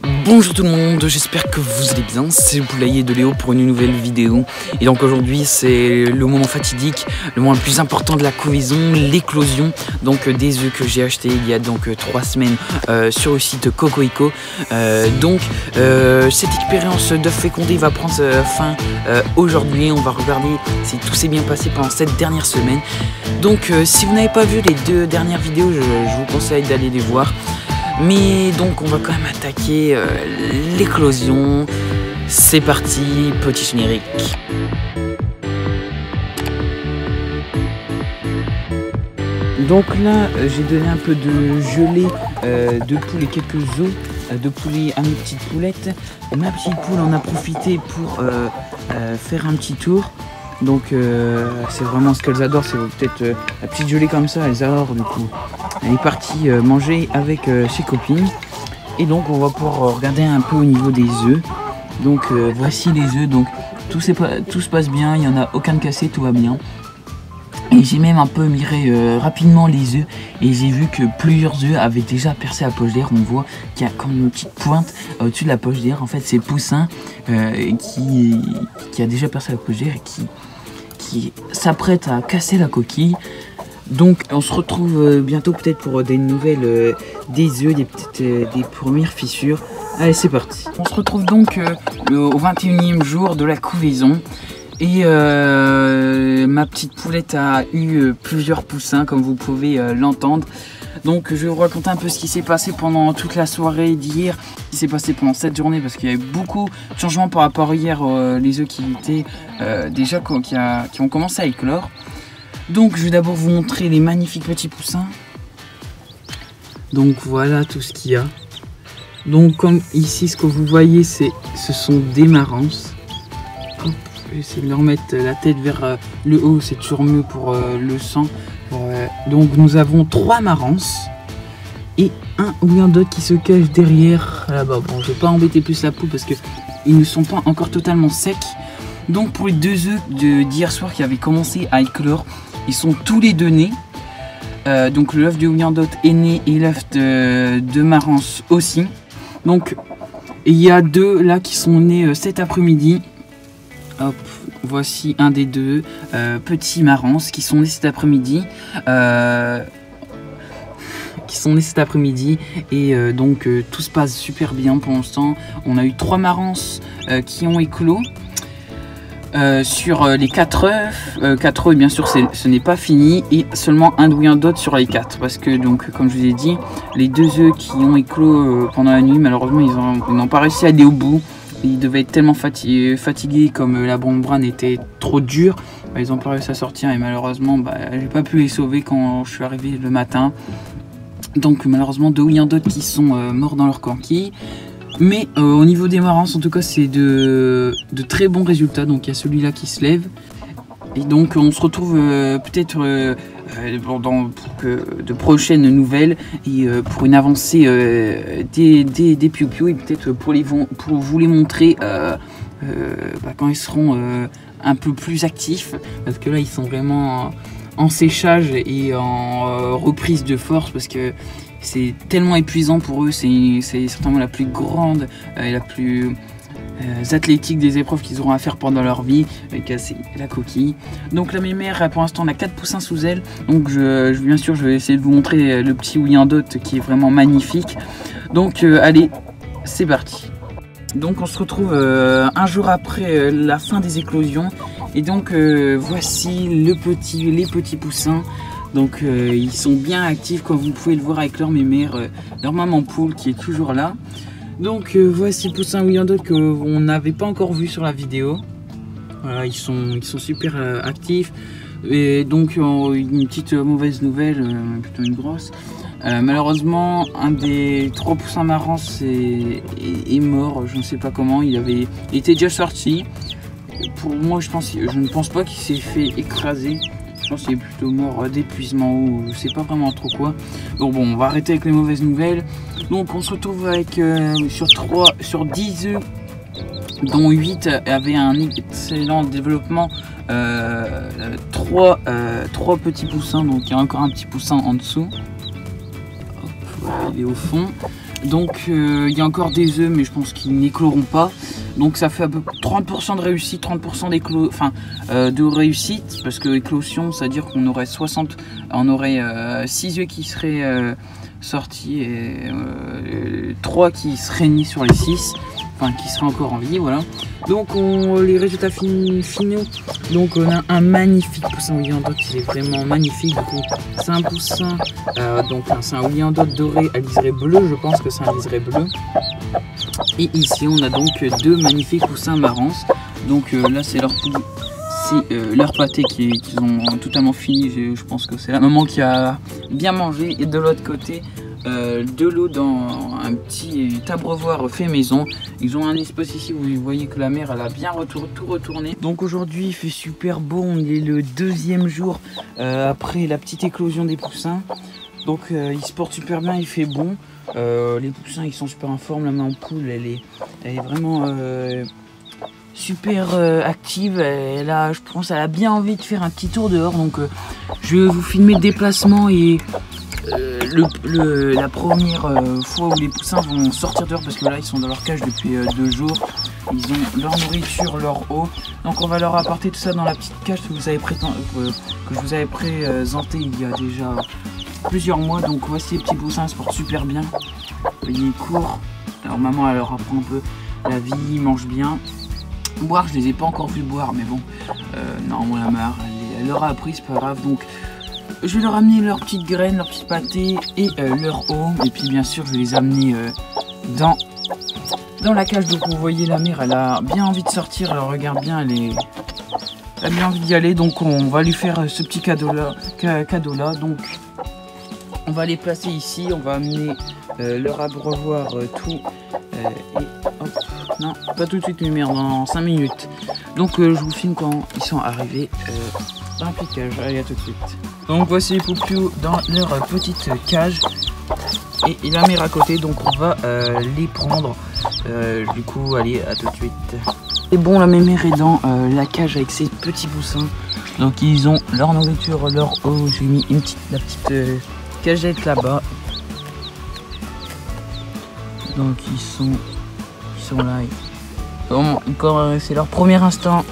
Bonjour tout le monde, j'espère que vous allez bien, c'est le poulailler de Léo pour une nouvelle vidéo. Et donc aujourd'hui c'est le moment fatidique, le moment le plus important de la couvaison, l'éclosion. Donc des œufs que j'ai achetés il y a donc 3 semaines sur le site Cocorico. Cette expérience d'œuf fécondé va prendre fin aujourd'hui. On va regarder si tout s'est bien passé pendant cette dernière semaine. Donc si vous n'avez pas vu les 2 dernières vidéos, je vous conseille d'aller les voir. Mais donc on va quand même attaquer l'éclosion. C'est parti, petit générique. Donc là j'ai donné un peu de gelée de poule et quelques os de poulet à mes petites poulettes. Ma petite poule en a profité pour faire un petit tour. Donc c'est vraiment ce qu'elles adorent, c'est peut-être la petite gelée comme ça, elles adorent du coup. Elle est partie manger avec ses copines. Et donc on va pouvoir regarder un peu au niveau des œufs. Donc voici les œufs, donc tout se passe bien, il n'y en a aucun de cassé, tout va bien. Et j'ai même un peu miré rapidement les œufs et j'ai vu que plusieurs œufs avaient déjà percé la poche d'air. On voit qu'il y a comme une petite pointe au-dessus de la poche d'air. En fait c'est le poussin qui a déjà percé la poche d'air et qui s'apprête à casser la coquille. Donc on se retrouve bientôt peut-être pour des nouvelles des œufs, des premières fissures. Allez c'est parti. On se retrouve donc au 21e jour de la couvaison. Et ma petite poulette a eu plusieurs poussins comme vous pouvez l'entendre. Donc je vais vous raconter un peu ce qui s'est passé pendant toute la soirée d'hier, ce qui s'est passé pendant cette journée parce qu'il y a eu beaucoup de changements par rapport à hier, les œufs qui étaient déjà qui ont commencé à éclore. Donc je vais d'abord vous montrer les magnifiques petits poussins. Donc voilà tout ce qu'il y a. Donc comme ici ce que vous voyez ce sont des marances. Hop, je vais essayer de leur mettre la tête vers le haut, c'est toujours mieux pour le sang. Donc nous avons 3 marances et un ou un d'autres qui se cache derrière là-bas. Bon je vais pas embêter plus la poule parce que ils ne sont pas encore totalement secs. Donc pour les 2 œufs d'hier soir qui avaient commencé à éclore, ils sont tous les 2 nés. Donc l'œuf de Wyandotte est né et l'œuf de Marance aussi. Donc il y a 2 là qui sont nés cet après-midi. Hop, voici un des 2 petits Marance qui sont nés cet après-midi. Et donc tout se passe super bien pour l'instant. On a eu 3 Marances qui ont éclos. Sur les 4 œufs, 4 œufs bien sûr ce n'est pas fini et seulement un de Wyandotte sur les 4 parce que donc comme je vous ai dit les 2 œufs qui ont éclos pendant la nuit malheureusement ils n'ont pas réussi à aller au bout. Ils devaient être tellement fatigués comme la membrane était trop dure, ils n'ont pas réussi à sortir et malheureusement j'ai pas pu les sauver quand je suis arrivé le matin. Donc malheureusement 2 Wyandotte qui sont morts dans leur coquille. Mais au niveau des marances en tout cas c'est de très bons résultats. Donc il y a celui-là qui se lève. Et donc on se retrouve peut-être pour de prochaines nouvelles et pour une avancée des piou-piou et peut-être pour vous les montrer quand ils seront un peu plus actifs. Parce que là ils sont vraiment en séchage et en reprise de force parce que c'est tellement épuisant pour eux, c'est certainement la plus grande et la plus athlétique des épreuves qu'ils auront à faire pendant leur vie, casser la coquille. Donc la mémère pour l'instant on a 4 poussins sous elle, donc bien sûr je vais essayer de vous montrer le petit Wyandotte qui est vraiment magnifique. Donc allez, c'est parti. Donc on se retrouve un jour après la fin des éclosions et donc voici les petits poussins. Donc ils sont bien actifs comme vous pouvez le voir avec leur mémère, leur maman poule qui est toujours là. Donc voici le poussin Wyandotte qu'on n'avait pas encore vu sur la vidéo. Voilà, ils sont super actifs. Et donc une petite mauvaise nouvelle, plutôt une grosse. Malheureusement un des 3 poussins Marance est mort, je ne sais pas comment, il était déjà sorti. Pour moi je ne pense pas qu'il s'est fait écraser. Je pense qu'il est plutôt mort d'épuisement ou je sais pas vraiment trop quoi. Donc bon, on va arrêter avec les mauvaises nouvelles. Donc on se retrouve avec sur 10 œufs, dont 8 avaient un excellent développement. 3 petits poussins, donc il y a encore un petit poussin en dessous. Hop, voilà, il est au fond. Donc il y a encore des œufs, mais je pense qu'ils n'écloront pas. Donc ça fait à peu près 30% de réussite, 30% de réussite, parce que éclosion, c'est-à-dire qu'on aurait 6 œufs qui seraient sortis et 3 qui seraient nés sur les 6, enfin qui seraient encore en vie, voilà. Donc les résultats finaux, donc on a un magnifique poussin Wyandotte, il est vraiment magnifique. Du coup c'est un poussin, c'est un Wyandotte doré à liseré bleu, je pense que c'est un liseré bleu. Et ici on a donc 2 magnifiques poussins marrance. Donc là c'est leur pâté qu'ils ont totalement fini. Je pense que c'est la maman qui a bien mangé. Et de l'autre côté de l'eau dans un petit abreuvoir fait maison. Ils ont un espace ici où vous voyez que la mer elle a bien tout retourné. Donc aujourd'hui il fait super beau, on est le 2e jour après la petite éclosion des poussins. Donc ils se portent super bien, il fait bon. Les poussins ils sont super en forme, la main en poule elle est vraiment super active. Je pense qu'elle a bien envie de faire un petit tour dehors. Donc je vais vous filmer le déplacement et la première fois où les poussins vont sortir dehors, parce que là ils sont dans leur cage depuis 2 jours. Ils ont leur nourriture, leur eau. Donc on va leur apporter tout ça dans la petite cage que je vous avais présenté il y a déjà plusieurs mois. Donc voici les petits poussins, ils se portent super bien. Ils courent. Alors maman elle leur apprend un peu la vie, ils mangent bien. Boire, je les ai pas encore vu boire, mais bon, normalement la mère elle leur a appris, c'est pas grave. Donc je vais leur amener leurs petites graines, leurs petits pâtés et leur eau. Et puis bien sûr je vais les amener dans la cage. Donc vous voyez la mère elle a bien envie de sortir, elle regarde bien, elle a bien envie d'y aller. Donc on va lui faire ce petit cadeau là. Donc on va les placer ici, on va amener leur abreuvoir tout. Et hop, non pas tout de suite lumière, dans 5 minutes. Donc je vous filme quand ils sont arrivés dans la petite cage. Allez, à tout de suite. Donc voici les poupous dans leur petite cage et la mère à côté. Donc on va les prendre. Du coup allez, à tout de suite. Et bon, la mère est dans la cage avec ses petits poussins. Donc ils ont leur nourriture, leur eau. J'ai mis la petite cagette là-bas. Donc ils sont là. Encore c'est leur premier instant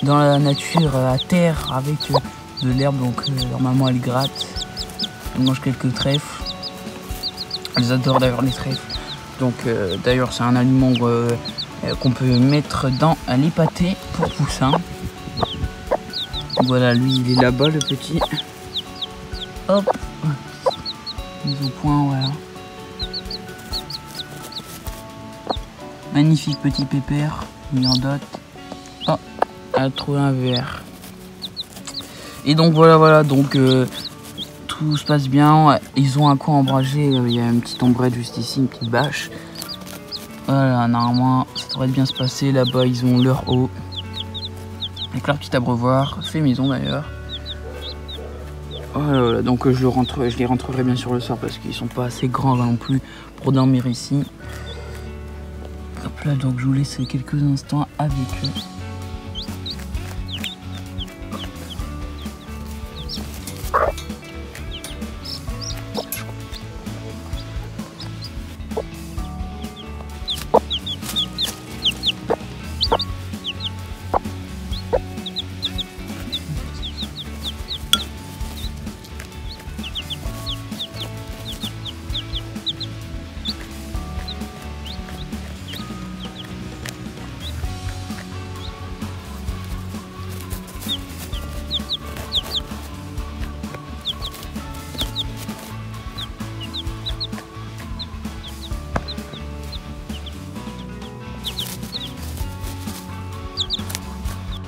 dans la nature, à terre, avec de l'herbe. Donc leur maman elle gratte, elle mange quelques trèfles. Elles adorent d'ailleurs les trèfles. Donc d'ailleurs c'est un aliment qu'on peut mettre dans les pâtés pour poussins. Voilà, lui il est là-bas, le petit. Hop, mise au point, voilà. Magnifique petit pépère, Wyandotte. Oh, elle a trouvé un verre. Et donc voilà, donc tout se passe bien. Ils ont un coin ombragé, il y a une petite ombrette juste ici, une petite bâche. Voilà, normalement ça devrait bien se passer. Là-bas ils ont leur eau avec leur petit abreuvoir, fait maison d'ailleurs. Voilà, donc je les rentrerai bien sur le soir parce qu'ils sont pas assez grands là non plus pour dormir ici. Hop là, donc je vous laisse quelques instants avec eux.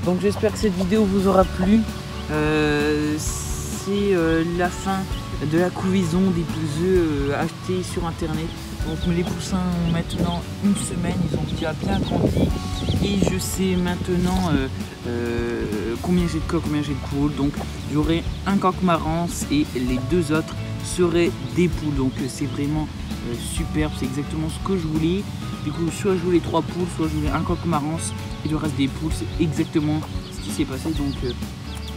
Donc j'espère que cette vidéo vous aura plu. C'est la fin de la couvaison des œufs achetés sur internet. Donc les poussins ont maintenant une semaine, ils ont déjà bien grandi. Et je sais maintenant combien j'ai de coqs, combien j'ai de poules. Donc j'aurai un coq marrance et les 2 autres seraient des poules. Donc c'est vraiment superbe, c'est exactement ce que je voulais. Du coup, soit je voulais 3 poules, soit je voulais un coq marrance et le reste des poules. C'est exactement ce qui s'est passé. Donc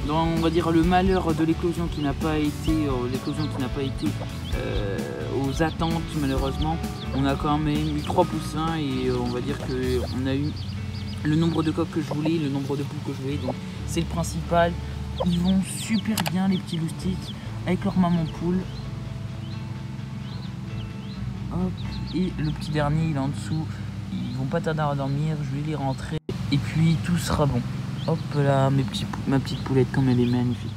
dans, on va dire, le malheur de l'éclosion qui n'a pas été, aux attentes malheureusement, on a quand même eu 3 poussins et on va dire qu'on a eu le nombre de coques que je voulais, le nombre de poules que je voulais, donc c'est le principal. Ils vont super bien les petits loustiques avec leur maman poule. Hop, et le petit dernier il est en dessous, ils vont pas tarder à dormir, je vais les rentrer et puis tout sera bon. Hop là, ma petite poulette comme elle est magnifique.